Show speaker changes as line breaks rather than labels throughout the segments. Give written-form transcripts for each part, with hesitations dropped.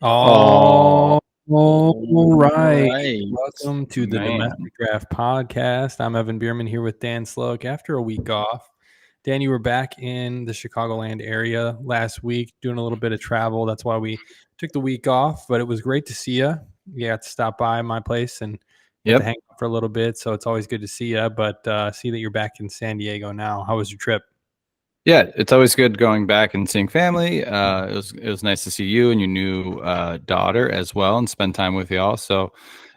All right.
right,
Welcome to the
man.
Domestic Draft Podcast. I'm Evan Bierman here with Dan Sloak after a week off. Dan, you were back in the Chicagoland area last week doing a little bit of travel. That's why we took the week off, but it was great to see you. You got to stop by my place and get to
Yep.
hang out for a little bit. So it's always good to see you, but see that you're back in San Diego now. How was your trip?
Yeah, it's always good going back and seeing family. It was nice to see you and your new daughter as well, and spend time with y'all. So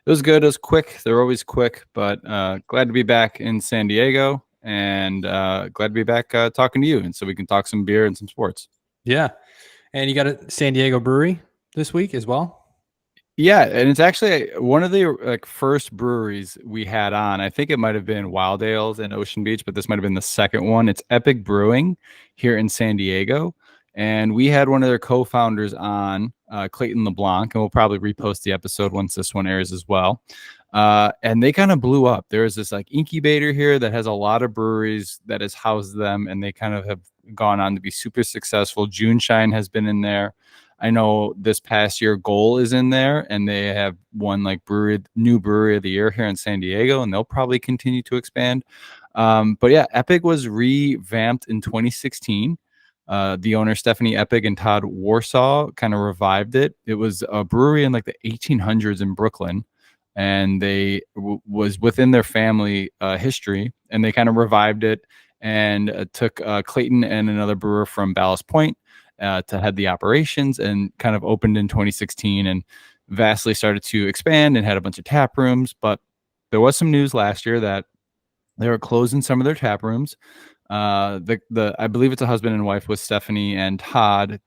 it was good. It was quick. They're always quick, but glad to be back in San Diego, and glad to be back talking to you, and so we can talk some beer and some sports.
Yeah. And you got a San Diego brewery this week as well?
Yeah, and it's actually one of the first breweries we had on. I think it might have been Wild Ales in Ocean Beach, but this might have been the second one. It's Epic Brewing here in San Diego, and we had one of their co-founders on, Clayton LeBlanc, and we'll probably repost the episode once this one airs as well. And they kind of blew up. There's this incubator here that has a lot of breweries that has housed them, and they kind of have gone on to be super successful. June Shine has been in there. I know this past year Goal is in there, and they have won new brewery of the year here in San Diego, and they'll probably continue to expand. But yeah, Epic was revamped in 2016. The owner Stephanie Epic and Todd Warsaw kind of revived it. It was a brewery in the 1800s in Brooklyn, and they was within their family history, and they kind of revived it and took Clayton and another brewer from Ballast Point to head the operations, and kind of opened in 2016 and vastly started to expand and had a bunch of tap rooms. But there was some news last year that they were closing some of their tap rooms. I believe it's a husband and wife with Stephanie and Todd.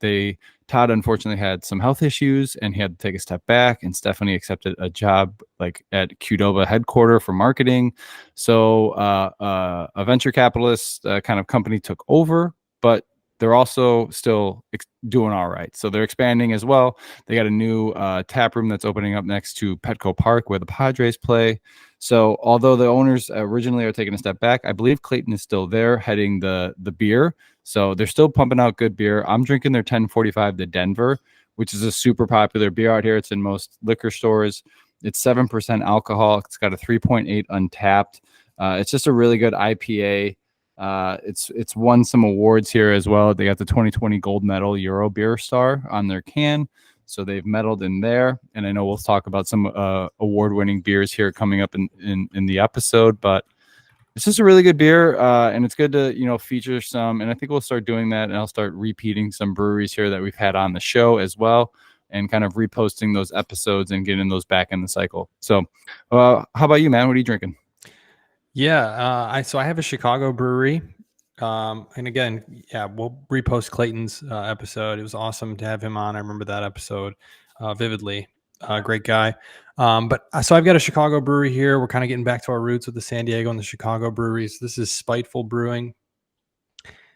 Todd unfortunately had some health issues and he had to take a step back, and Stephanie accepted a job at Qdoba headquarters for marketing. So a venture capitalist kind of company took over, but they're also still doing all right. So they're expanding as well. They got a new tap room that's opening up next to Petco Park where the Padres play. So although the owners originally are taking a step back, I believe Clayton is still there heading the beer. So they're still pumping out good beer. I'm drinking their 1045 the Denver, which is a super popular beer out here. It's in most liquor stores. It's 7% alcohol. It's got a 3.8 untapped. It's just a really good IPA. It's won some awards here as well. They got the 2020 gold medal Euro Beer Star on their can. So they've medaled in there. And I know we'll talk about some award-winning beers here coming up in the episode, but it's just a really good beer. And it's good to, feature some, and I think we'll start doing that, and I'll start repeating some breweries here that we've had on the show as well, and kind of reposting those episodes and getting those back in the cycle. So how about you, man? What are you drinking?
Yeah, I have a Chicago brewery, and again, yeah, we'll repost Clayton's episode. It was awesome to have him on. I remember that episode vividly. Great guy. So I've got a Chicago brewery here. We're kind of getting back to our roots with the San Diego and the Chicago breweries. This is Spiteful Brewing.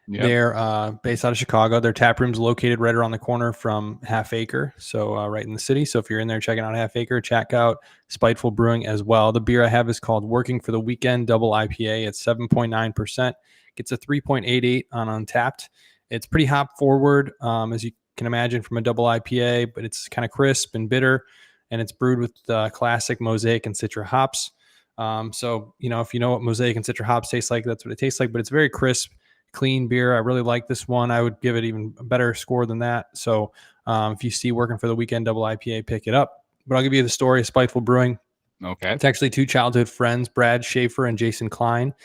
Yep. They're based out of Chicago. Their tap room's located right around the corner from Half Acre, so right in the city. So if you're in there checking out Half Acre, check out Spiteful Brewing as well. The beer I have is called Working for the Weekend Double IPA. It's 7.9%. Gets a 3.88 on Untapped. It's pretty hop forward, as you can imagine from a double IPA, but it's kind of crisp and bitter, and it's brewed with classic Mosaic and Citra hops. So, if you know what Mosaic and Citra hops taste like, that's what it tastes like, but it's very crisp, clean beer. I really like this one. I would give it even a better score than that. So if you see Working for the Weekend Double IPA, pick it up. But I'll give you the story of Spiteful Brewing.
Okay.
It's actually two childhood friends, Brad Schaefer and Jason Klein.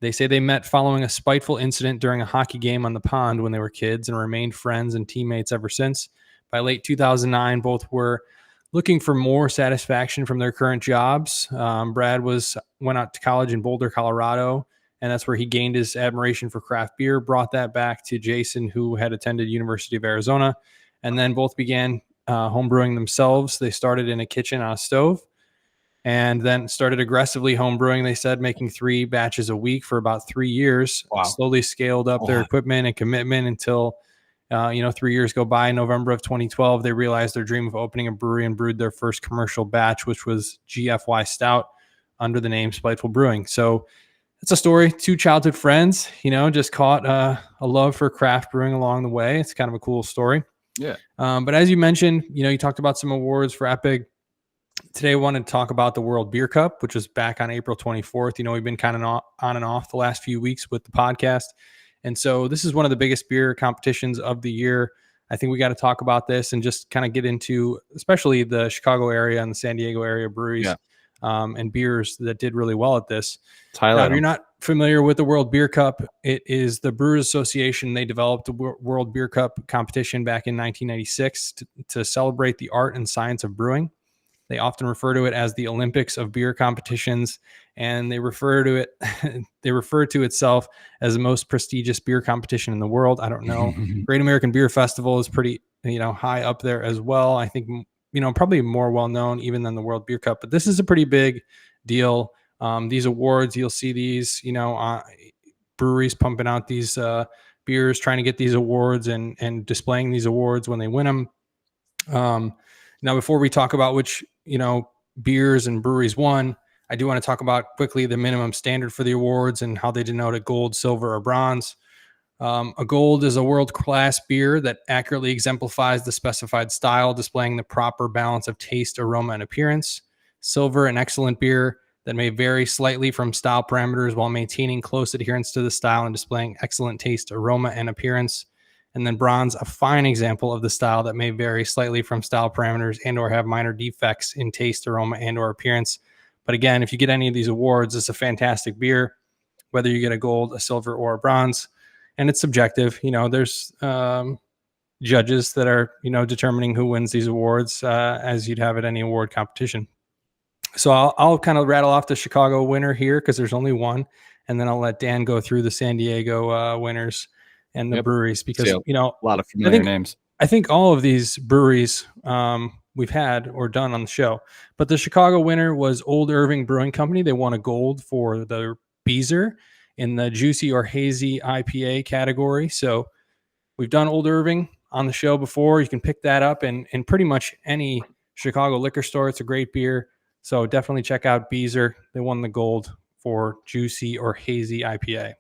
They say they met following a spiteful incident during a hockey game on the pond when they were kids, and remained friends and teammates ever since. By late 2009, both were looking for more satisfaction from their current jobs. Brad went out to college in Boulder, Colorado, and that's where he gained his admiration for craft beer, brought that back to Jason, who had attended University of Arizona, and then both began homebrewing themselves. They started in a kitchen on a stove, and then started aggressively homebrewing, they said, making 3 batches a week for about 3 years. Wow. Slowly scaled up their equipment and commitment until, 3 years go by. In November of 2012, they realized their dream of opening a brewery and brewed their first commercial batch, which was GFY Stout under the name Spiteful Brewing. So it's a story. 2 childhood friends, just caught a love for craft brewing along the way. It's kind of a cool story.
Yeah.
But as you mentioned, you talked about some awards for Epic. Today, I wanted to talk about the World Beer Cup, which was back on April 24th. We've been kind of on and off the last few weeks with the podcast. And so this is one of the biggest beer competitions of the year. I think we got to talk about this and just kind of get into, especially the Chicago area and the San Diego area breweries and beers that did really well at this. Now, if you're not familiar with the World Beer Cup, it is the Brewers Association. They developed the World Beer Cup competition back in 1996 to celebrate the art and science of brewing. They often refer to it as the Olympics of beer competitions, and they refer to itself as the most prestigious beer competition in the world. I don't know. Great American Beer Festival is pretty, high up there as well. I think, probably more well known even than the World Beer Cup, but this is a pretty big deal. These awards, you'll see these, breweries pumping out these beers, trying to get these awards and displaying these awards when they win them. Now, before we talk about which, beers and breweries won, I do want to talk about quickly the minimum standard for the awards and how they denote a gold, silver, or bronze. A gold is a world-class beer that accurately exemplifies the specified style, displaying the proper balance of taste, aroma, and appearance. Silver, an excellent beer that may vary slightly from style parameters while maintaining close adherence to the style and displaying excellent taste, aroma, and appearance. And then bronze, a fine example of the style that may vary slightly from style parameters and or have minor defects in taste, aroma, and or appearance. But again, if you get any of these awards, it's a fantastic beer, whether you get a gold, a silver, or a bronze. And it's subjective. There's judges that are, determining who wins these awards as you'd have at any award competition. So I'll kind of rattle off the Chicago winner here because there's only one. And then I'll let Dan go through the San Diego winners and the breweries because,
a lot of familiar names.
I think all of these breweries we've had or done on the show, but the Chicago winner was Old Irving Brewing Company. They won a gold for the Beezer in the juicy or hazy IPA category. So we've done Old Irving on the show before. You can pick that up in pretty much any Chicago liquor store. It's a great beer. So definitely check out Beezer. They won the gold for juicy or hazy IPA.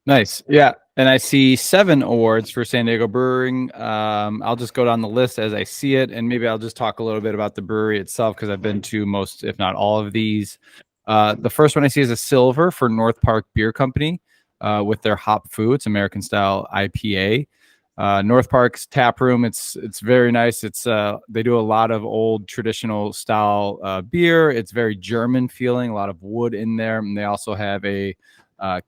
Nice. Yeah. And I see 7 awards for San Diego Brewing. I'll just go down the list as I see it, and maybe I'll just talk a little bit about the brewery itself because I've been to most, if not all of these. The first one I see is a silver for North Park Beer Company with their Hop Fu. It's American style IPA. North Park's tap room, it's very nice. It's they do a lot of old traditional style beer. It's very German feeling, a lot of wood in there, and they also have a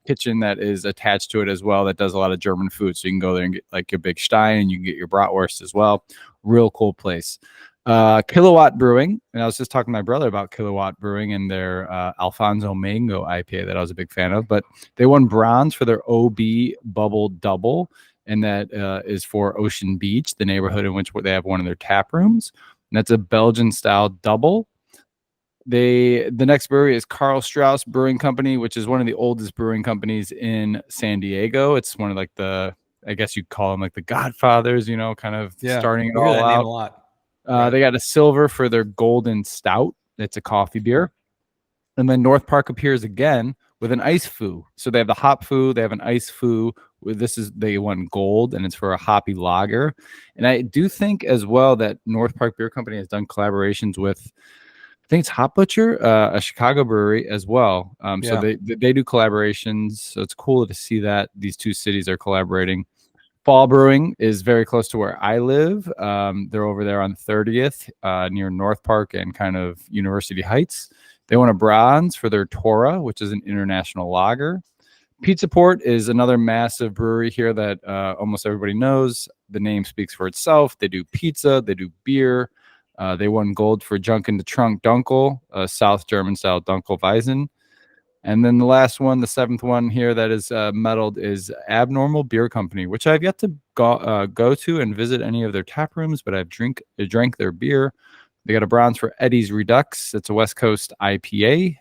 kitchen that is attached to it as well that does a lot of German food. So you can go there and get like your big Stein, and you can get your bratwurst as well. Real cool place. Kilowatt Brewing, and I was just talking to my brother about Kilowatt Brewing and their Alfonso Mango IPA that I was a big fan of, but they won bronze for their OB Bubble Double, and that is for Ocean Beach, the neighborhood in which they have one of their tap rooms, and that's a Belgian style double. The next brewery is Karl Strauss Brewing Company, which is one of the oldest brewing companies in San Diego. It's one of like I guess you'd call them like the Godfathers, kind of starting it all out.
A lot.
They got a silver for their Golden Stout. It's a coffee beer. And then North Park appears again with an ice foo. So they have the hop foo, they have an ice foo. They won gold, and it's for a hoppy lager. And I do think as well that North Park Beer Company has done collaborations with, I think it's Hop Butcher, a Chicago brewery as well. So they do collaborations. So it's cool to see that these two cities are collaborating. Fall Brewing is very close to where I live. They're over there on 30th near North Park and kind of University Heights. They won a bronze for their Tora, which is an international lager. Pizza Port is another massive brewery here that almost everybody knows. The name speaks for itself. They do pizza. They do beer. They won gold for Junk in the Trunk Dunkel, South German style Dunkelweizen. And then the last one, the 7th one here that is medaled is Abnormal Beer Company, which I've yet to go to and visit any of their tap rooms, but I've drank their beer. They got a bronze for Eddie's Redux. It's a West Coast IPA.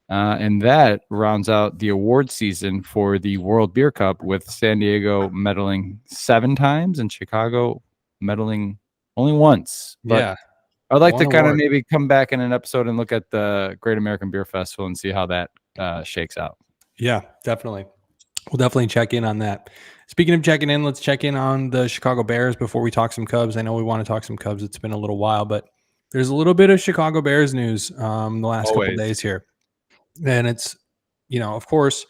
And that rounds out the award season for the World Beer Cup, with San Diego medaling 7 times and Chicago medaling only once. But I'd like to kind of maybe come back in an episode and look at the Great American Beer Festival and see how that shakes out.
Yeah, definitely. We'll definitely check in on that. Speaking of checking in, let's check in on the Chicago Bears before we talk some Cubs. I know we want to talk some Cubs. It's been a little while, but there's a little bit of Chicago Bears news the last couple of
Always.
days here. And it's, of course,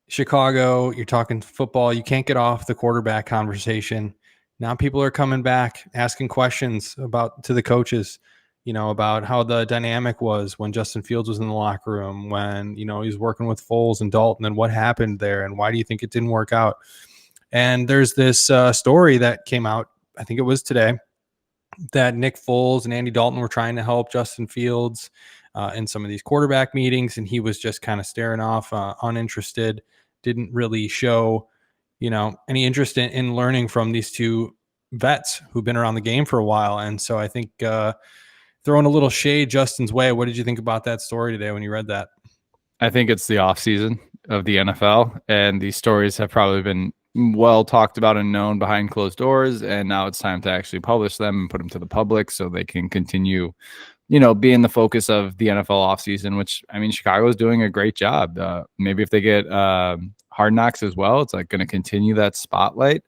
Chicago, you're talking football. You can't get off the quarterback conversation. Now people are coming back asking questions to the coaches, about how the dynamic was when Justin Fields was in the locker room, when, he was working with Foles and Dalton, and what happened there, and why do you think it didn't work out? And there's this story that came out, I think it was today, that Nick Foles and Andy Dalton were trying to help Justin Fields in some of these quarterback meetings, and he was just kind of staring off, uninterested, didn't really show, any interest in learning from these two vets who've been around the game for a while. And so I think throwing a little shade Justin's way, what did you think about that story today when you read that?
I think it's the offseason of the NFL, and these stories have probably been well talked about and known behind closed doors, and now it's time to actually publish them and put them to the public so they can continue, being the focus of the NFL offseason, which, I mean, Chicago is doing a great job. Maybe if they get Hard Knocks as well, it's like going to continue that spotlight.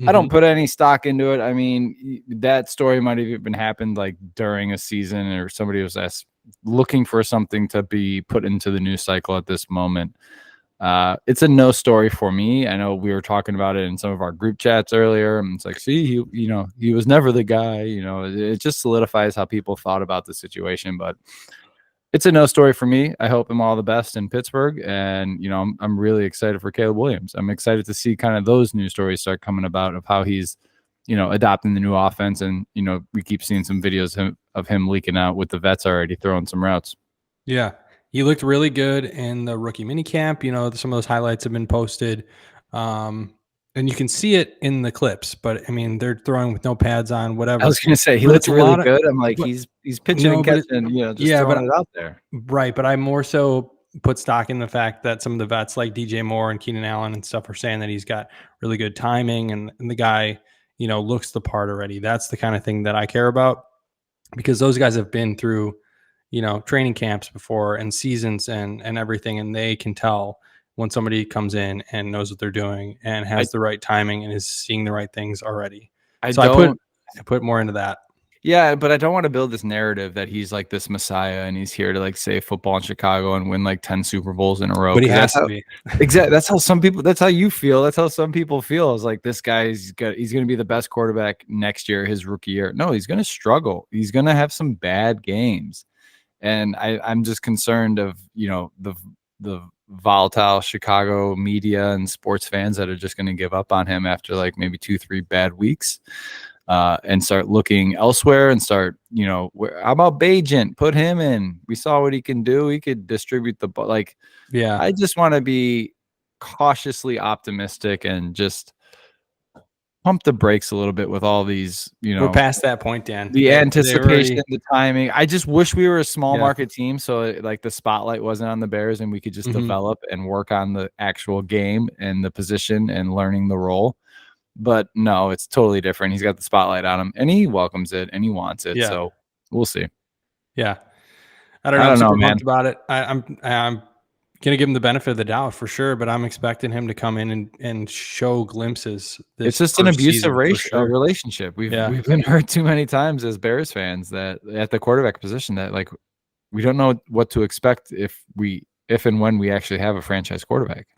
I don't put any stock into it. I mean, that story might have even happened like during a season, or somebody was looking for something to be put into the news cycle at this moment. It's a no story for me. I know we were talking about it in some of our group chats earlier. And it's like, see, he was never the guy. It just solidifies how people thought about the situation. But it's a no story for me. I hope him all the best in Pittsburgh. And, I'm really excited for Caleb Williams. I'm excited to see kind of those news stories start coming about of how he's, adopting the new offense. And, we keep seeing some videos of him leaking out with the vets already throwing some routes.
Yeah. He looked really good in the rookie mini camp. Some of those highlights have been posted. And you can see it in the clips, but I mean, they're throwing with no pads on, whatever.
I was going to say, he
But
looks really good. I'm like, he's pitching and catching, just throwing it out there.
Right. But I more so put stock in the fact that some of the vets like DJ Moore and Keenan Allen and stuff are saying that he's got really good timing, and the guy, looks the part already. That's the kind of thing that I care about, because those guys have been through, training camps before and seasons and everything. And they can tell when somebody comes in and knows what they're doing and has the right timing and is seeing the right things already. I put more into that.
Yeah, but I don't want to build this narrative that he's like this messiah and he's here to like save football in Chicago and win like 10 Super Bowls in a row.
But he has to be.
Exactly. That's how you feel. That's how some people feel. It's like, this guy's going to be the best quarterback next year, his rookie year. No, he's going to struggle. He's going to have some bad games. And I'm just concerned of, the volatile Chicago media and sports fans that are just going to give up on him after like maybe 2-3 bad weeks, and start looking elsewhere and start, how about Bajent? Put him in. We saw what he can do. He could distribute the ball. Like, yeah, I just want to be cautiously optimistic and just pump the brakes a little bit with all these,
we're past that point, Dan.
The anticipation, the timing. I just wish we were a small market team, so like the spotlight wasn't on the Bears and we could just develop and work on the actual game and the position and learning the role. But no, it's totally different. He's got the spotlight on him and he welcomes it and he wants it. Yeah. So we'll see.
Yeah. I don't know. I'm super pumped about it. I'm going to give him the benefit of the doubt for sure, but I'm expecting him to come in and show glimpses.
It's just an abusive relationship. We've been hurt too many times as Bears fans that at the quarterback position that like we don't know what to expect if and when we actually have a franchise quarterback.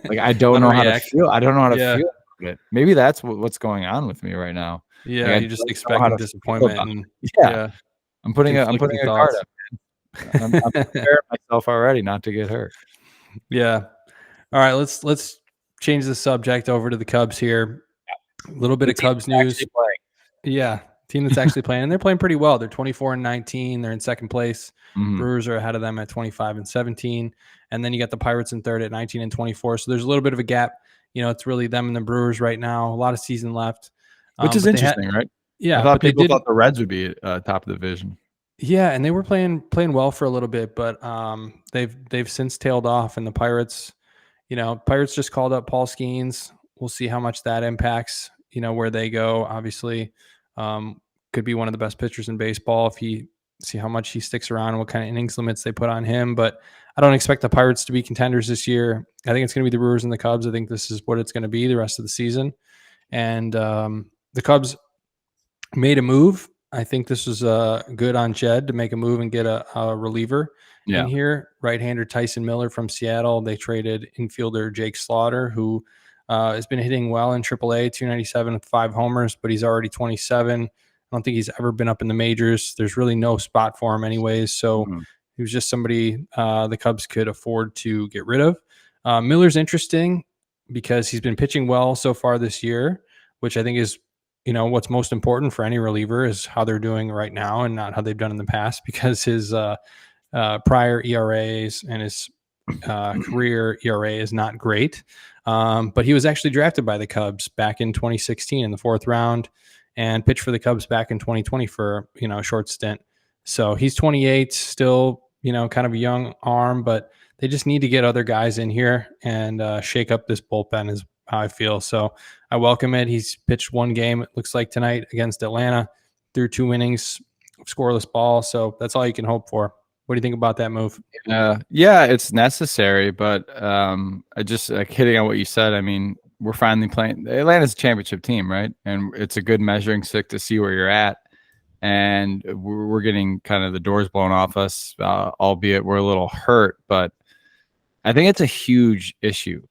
Like I don't know how to feel. I don't know how to feel about it. Maybe that's what's going on with me right now.
Yeah, like, you're just expecting disappointment. And,
I'm putting a card up. I'm preparing myself already not to get hurt.
Yeah. All right. Let's change the subject over to the Cubs here. A little bit of Cubs news. Yeah. Team that's actually playing, and they're playing pretty well. They're 24-19. They're in second place. Brewers are ahead of them at 25-17. And then you got the Pirates in third at 19-24. So there's a little bit of a gap. It's really them and the Brewers right now. A lot of season left.
Which is interesting, right?
Yeah.
I thought people thought the Reds would be top of the division.
Yeah, and they were playing well for a little bit, but they've since tailed off. And the Pirates, Pirates just called up Paul Skeens. We'll see how much that impacts, where they go. Obviously, could be one of the best pitchers in baseball if he see how much he sticks around and what kind of innings limits they put on him. But I don't expect the Pirates to be contenders this year. I think it's going to be the Brewers and the Cubs. I think this is what it's going to be the rest of the season. And the Cubs made a move. I think this was good on Jed to make a move and get a reliever in
Yeah.
here. Right-hander Tyson Miller from Seattle. They traded infielder Jake Slaughter, who has been hitting well in AAA, 297 with 5 homers, but he's already 27. I don't think he's ever been up in the majors. There's really no spot for him anyways. So he was just somebody the Cubs could afford to get rid of. Miller's interesting because he's been pitching well so far this year, which I think is, what's most important for any reliever is how they're doing right now and not how they've done in the past, because his prior ERAs and his career ERA is not great. But he was actually drafted by the Cubs back in 2016 in the 4th round and pitched for the Cubs back in 2020 for, a short stint. So he's 28, still, kind of a young arm, but they just need to get other guys in here and shake up this bullpen is how I feel. So I welcome it. He's pitched 1 game, it looks like tonight against Atlanta, through 2 innings, scoreless ball. So that's all you can hope for. What do you think about that move?
Yeah, it's necessary, but I just like hitting on what you said. I mean, we're finally playing. Atlanta's a championship team, right? And it's a good measuring stick to see where you're at. And we're getting kind of the doors blown off us, albeit we're a little hurt. But I think it's a huge issue.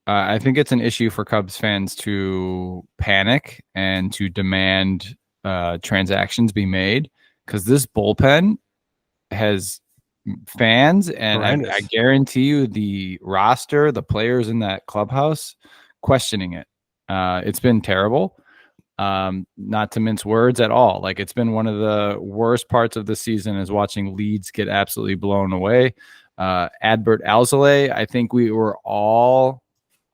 I think it's an issue for Cubs fans to panic and to demand transactions be made, because this bullpen has fans, and I guarantee you the roster, the players in that clubhouse questioning it. It's been terrible. Not to mince words at all. Like, it's been one of the worst parts of the season is watching leads get absolutely blown away. Adbert Alzolay, I think we were all,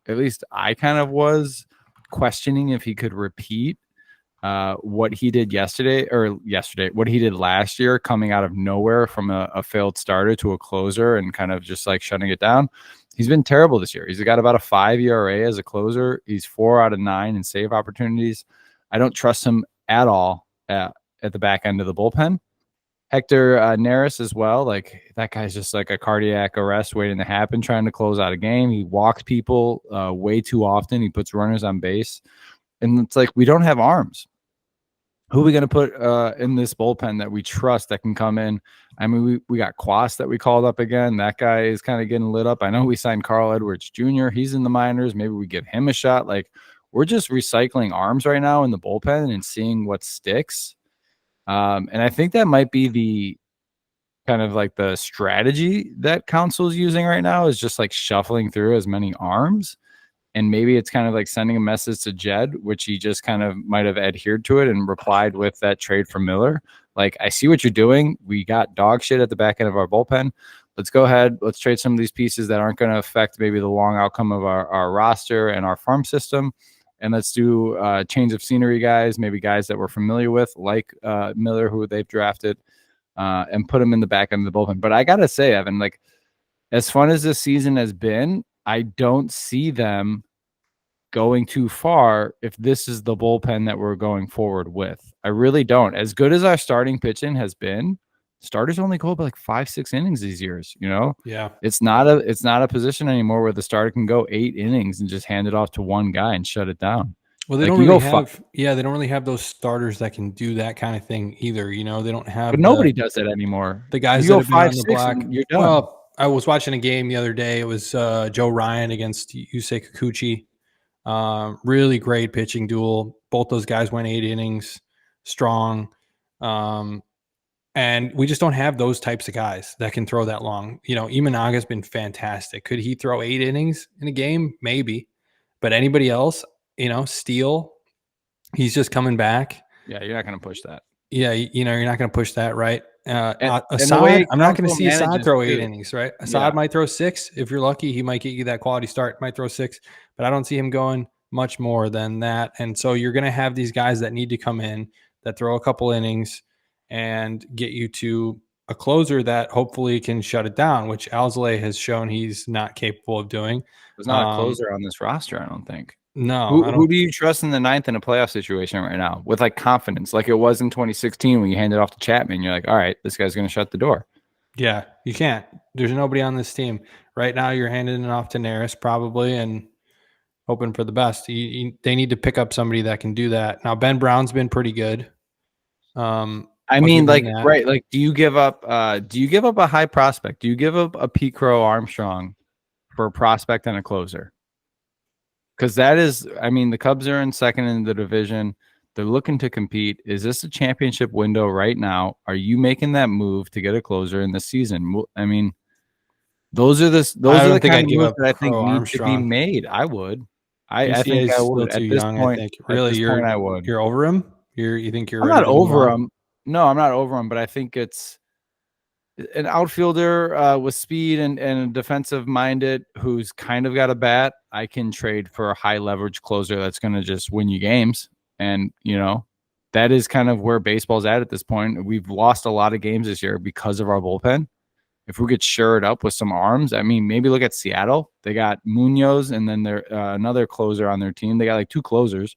at least I kind of was, questioning if he could repeat what he did what he did last year, coming out of nowhere from a failed starter to a closer and kind of just like shutting it down. He's been terrible this year. He's got about a 5 ERA as a closer. He's 4 out of 9 in save opportunities. I don't trust him at all at the back end of the bullpen. Hector Neris as well. Like, that guy's just like a cardiac arrest waiting to happen, trying to close out a game. He walks people way too often. He puts runners on base. And it's like, we don't have arms. Who are we going to put in this bullpen that we trust that can come in? I mean, we got Quas that we called up again. That guy is kind of getting lit up. I know we signed Carl Edwards Jr. He's in the minors. Maybe we give him a shot. Like, we're just recycling arms right now in the bullpen and seeing what sticks. And I think that might be the kind of like the strategy that Council's using right now, is just like shuffling through as many arms. And maybe it's kind of like sending a message to Jed, which he just kind of might have adhered to it and replied with that trade for Miller. Like, I see what you're doing. We got dog shit at the back end of our bullpen. Let's go ahead. Let's trade some of these pieces that aren't going to affect maybe the long outcome of our roster and our farm system. And let's do change of scenery guys, maybe guys that we're familiar with, like Miller, who they've drafted, and put them in the back end of the bullpen. But I got to say, Evan, like, as fun as this season has been, I don't see them going too far if this is the bullpen that we're going forward with. I really don't. As good as our starting pitching has been, starters only go up like 5-6 innings these years.
Yeah,
it's not a position anymore where the starter can go 8 innings and just hand it off to one guy and shut it down.
Well, they don't really have. Yeah, they don't really have those starters that can do that kind of thing either. They don't have.
But nobody does that anymore.
The guys
that
have been on the block.
You're done.
Well, I was watching a game the other day. It was Joe Ryan against Yusei Kikuchi. Really great pitching duel. Both those guys went 8 innings strong. And we just don't have those types of guys that can throw that long. Imanaga's been fantastic. Could he throw 8 innings in a game? Maybe. But anybody else, Steele, he's just coming back.
Yeah, you're not going to push that.
Yeah, you're not going to push that, right? Assad, I'm not going to see Assad throw 8 innings, right? Assad might throw 6. If you're lucky, he might get you that quality start, might throw 6. But I don't see him going much more than that. And so you're going to have these guys that need to come in, that throw a couple innings and get you to a closer that hopefully can shut it down, which Alzolay has shown he's not capable of doing.
There's not a closer on this roster, I don't think.
No, I
Who
don't.
do you trust in the ninth in a playoff situation right now with like confidence, like it was in 2016 when you handed off to Chapman? You're like, all right, this guy's going to shut the door.
Yeah, you can't. There's nobody on this team right now. You're handing it off to Neris probably and hoping for the best. They need to pick up somebody that can do that. Now Ben Brown's been pretty good.
I
I'll
mean,
give him
like,
that.
right, like, do you give up a high prospect? Do you give up a Pete Crow-Armstrong for a prospect and a closer? Because that is, I mean, the Cubs are in second in the division. They're looking to compete. Is this a championship window right now? Are you making that move to get a closer in the season? I mean,
I
those are
don't
the
think
kind
I'd
of
give
moves
up
that I think
Crow
need to be
Armstrong.
made. I would. I
PCA
think
is
I
still
would
too
at this
young, I
point.
think.
At
Really,
this point, I would.
you're over him. You think you're
I'm
ready
not
to move
over
on?
him. No, I'm not over him, but I think it's an outfielder with speed and defensive minded who's kind of got a bat. I can trade for a high leverage closer that's going to just win you games. And, that is kind of where baseball's at this point. We've lost a lot of games this year because of our bullpen. If we could shore it up with some arms, I mean, maybe look at Seattle. They got Munoz and then they're another closer on their team. They got like two closers.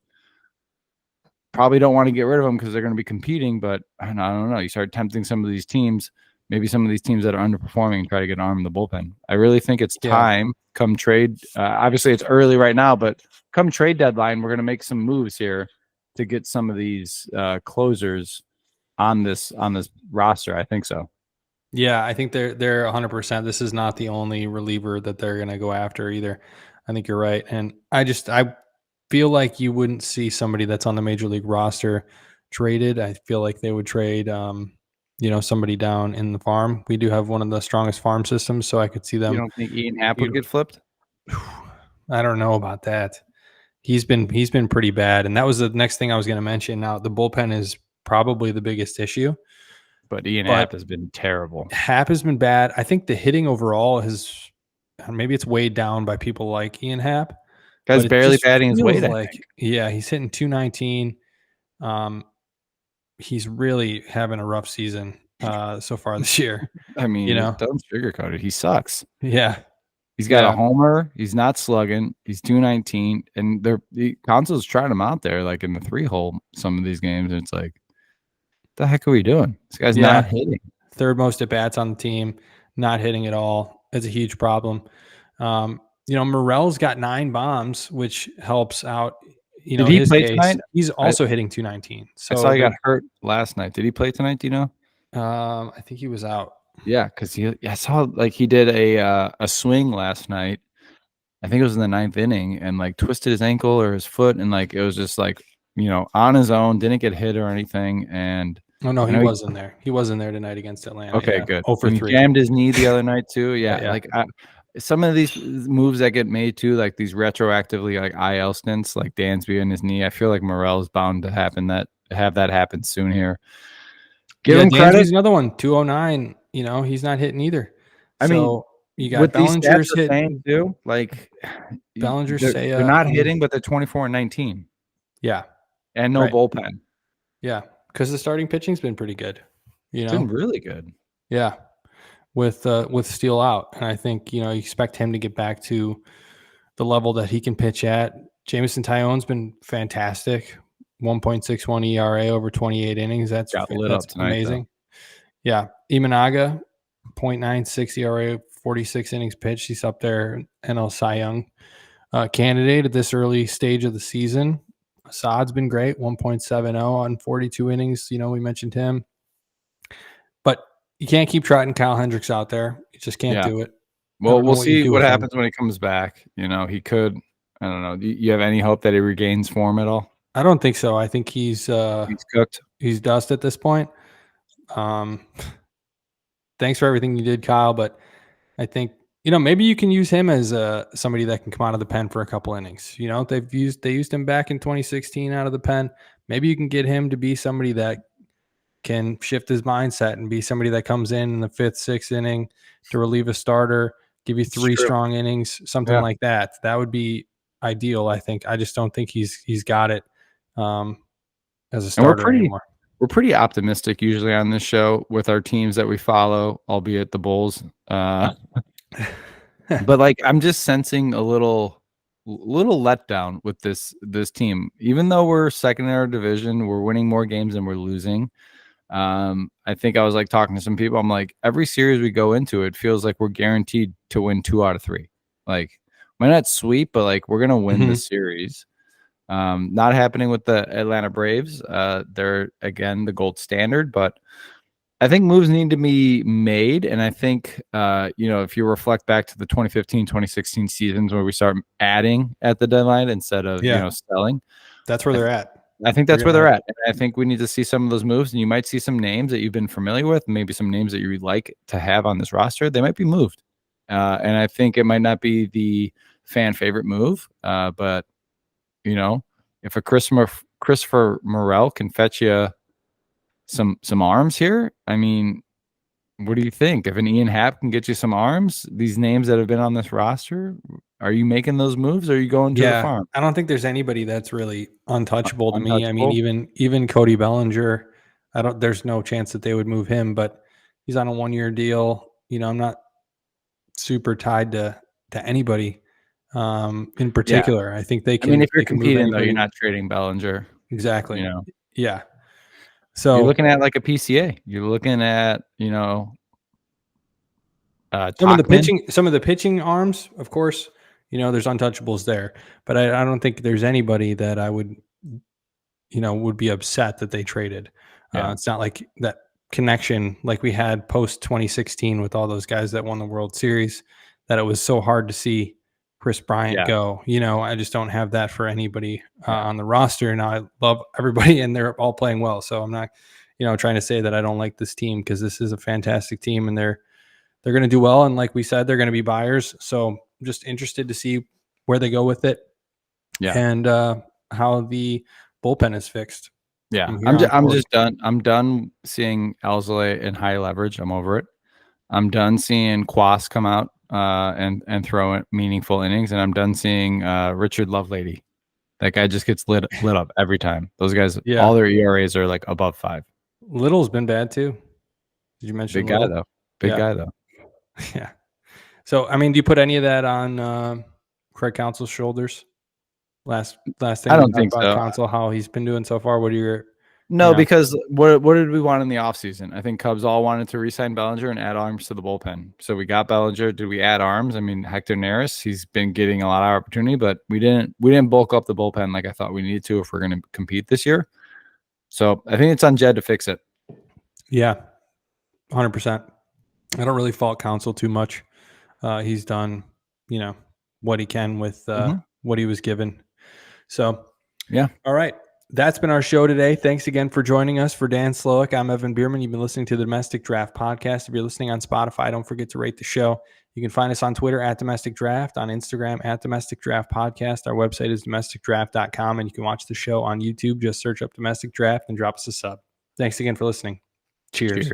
Probably don't want to get rid of them because they're going to be competing, but I don't know. You start tempting some of these teams, maybe some of these teams that are underperforming, and try to get an arm in the bullpen. I really think it's
Yeah.
time come trade. Obviously, it's early right now, but come trade deadline, we're going to make some moves here to get some of these closers on this roster. I think so.
Yeah, I think they're 100%. This is not the only reliever that they're going to go after either. I think you're right, and I feel like you wouldn't see somebody that's on the major league roster traded. I feel like they would trade, somebody down in the farm. We do have one of the strongest farm systems, so I could see
You
them.
don't think Ian Happ would get flipped?
I don't know about that. He's been pretty bad, and that was the next thing I was going to mention. Now the bullpen is probably the biggest issue,
But Ian
but
Happ has been terrible.
Hap has been bad. I think the hitting overall has maybe it's weighed down by people like Ian Happ,
Guy's
but it
barely
just
batting his
feels
weight, I
like
think.
he's hitting 219. He's really having a rough season so far this year.
I
You
mean,
know,
don't sugarcoat it. He sucks.
yeah,
He's got a
yeah,
homer. He's not slugging. He's 219, and the console's trying him out there, like in the 3-hole. Some of these games, and it's like, the heck are we doing? This guy's
yeah.
not hitting.
Third most at bats on the team, not hitting at all. It's a huge problem. Morel's got 9 bombs, which helps out.
Did he
His
play
case,
tonight?
he's
I,
also hitting 219.
I saw
So
he
they're
got hurt last night. Did he play tonight? Do you know?
I think he was out.
Yeah, because I saw like he did a swing last night. I think it was in the 9th inning, and like twisted his ankle or his foot, and like it was just like on his own, didn't get hit or anything. And
Oh no,
I
he
know
was in there. He was in there tonight against Atlanta.
okay,
Yeah,
good.
0 for
And he
3.
jammed his knee the other night too. Yeah,
Yeah.
like some of these moves that get made too, like these retroactively like IL stints, like Dansby and his knee. I feel like Morel's bound to have that happen soon here. Give
Yeah,
him credit.
Dansby's another one. 209. He's not hitting either.
I mean,
So you got
what these stats
Bellinger's
are saying
hitting.
too, like
Bellinger,
they're
Seiya.
not hitting, but they're 24-19
Yeah,
and no
right.
bullpen.
Yeah, because the starting pitching's been pretty good.
It's been really good.
Yeah, with Steele out, and I think you expect him to get back to the level that he can pitch at. Jameson Tyone's been fantastic. 1.61 ERA over 28 innings. That's
Got lit up tonight,
amazing. Yeah, Imanaga, 0.96 ERA, 46 innings pitched. He's up there, NL Cy Young candidate at this early stage of the season. Assad's been great, 1.70 on 42 innings. We mentioned him. But you can't keep trotting Kyle Hendricks out there. You just can't do it.
Well, we'll see what
him.
happens when he comes back. He could. I don't know. Do you have any hope that he regains form at all?
I don't think so. I think he's
cooked.
He's dust at this point. Thanks for everything you did, Kyle. But I think maybe you can use him as somebody that can come out of the pen for a couple innings. They used him back in 2016 out of the pen. Maybe you can get him to be somebody that can shift his mindset and be somebody that comes in the 5th, 6th inning to relieve a starter, give you 3 strong innings, something like that. That would be ideal, I think. I just don't think he's got it as a starter anymore.
We're pretty optimistic usually on this show with our teams that we follow, albeit the Bulls. But like I'm just sensing a little little letdown with this team. Even though we're second in our division, we're winning more games than we're losing. I think I was like talking to some people. I'm like, every series we go into, it feels like we're guaranteed to win 2 out of 3. Like, might not sweep, but like we're gonna win this series. Not happening with the Atlanta Braves. They're again the gold standard, but I think moves need to be made. And I think, if you reflect back to the 2015, 2016 seasons where we start adding at the deadline instead of, selling,
That's where they're at.
I think that's where they're at. And I think we need to see some of those moves. And you might see some names that you've been familiar with, maybe some names that you would like to have on this roster. They might be moved. And I think it might not be the fan favorite move. But, if a Christopher Morel can fetch you some arms here, I mean, what do you think? If an Ian Happ can get you some arms, these names that have been on this roster, are you making those moves or are you going to the farm?
I don't think there's anybody that's really untouchable to me. I mean, even Cody Bellinger, there's no chance that they would move him, but he's on a 1-year deal. I'm not super tied to anybody in particular. I think they can.
I mean, if you're
they can move
competing though,
anybody.
you're not trading Bellinger.
Exactly. Yeah. So
you're looking at like a PCA. You're looking at,
some of the pitching arms, of course, there's untouchables there, but I don't think there's anybody that I would be upset that they traded. It's not like that connection like we had post 2016 with all those guys that won the World Series, that it was so hard to see Chris Bryant go. I just don't have that for anybody on the roster. Now I love everybody and they're all playing well. So I'm not, trying to say that I don't like this team, because this is a fantastic team and they're going to do well. And like we said, they're going to be buyers. So I'm just interested to see where they go with it. And how the bullpen is fixed.
Yeah. I'm just done. I'm done seeing Alzolay in high leverage. I'm over it. I'm done seeing Quas come out and throw in meaningful innings. And I'm done seeing Richard Lovelady. That guy just gets lit up every time. Those guys, all their ERAs are like above 5.
Little's been bad too. Did you mention
Big guy though? Big guy though.
Yeah. So, I mean, do you put any of that on Craig Counsell's shoulders? Last thing
I don't think so.
Counsell, how he's been doing so far. What are your
because what did we want in the offseason? I think Cubs all wanted to re-sign Bellinger and add arms to the bullpen. So we got Bellinger. Did we add arms? I mean, Hector Neris, he's been getting a lot of opportunity, but we didn't bulk up the bullpen like I thought we needed to if we're going to compete this year. So I think it's on Jed to fix it.
Yeah, 100%. I don't really fault Counsell too much. He's done, what he can with what he was given. So,
yeah.
All right. That's been our show today. Thanks again for joining us. For Dan Slowick, I'm Evan Bierman. You've been listening to the Domestic Draft Podcast. If you're listening on Spotify, don't forget to rate the show. You can find us on Twitter at Domestic Draft, on Instagram at Domestic Draft Podcast. Our website is domesticdraft.com, and you can watch the show on YouTube. Just search up Domestic Draft and drop us a sub. Thanks again for listening. Cheers.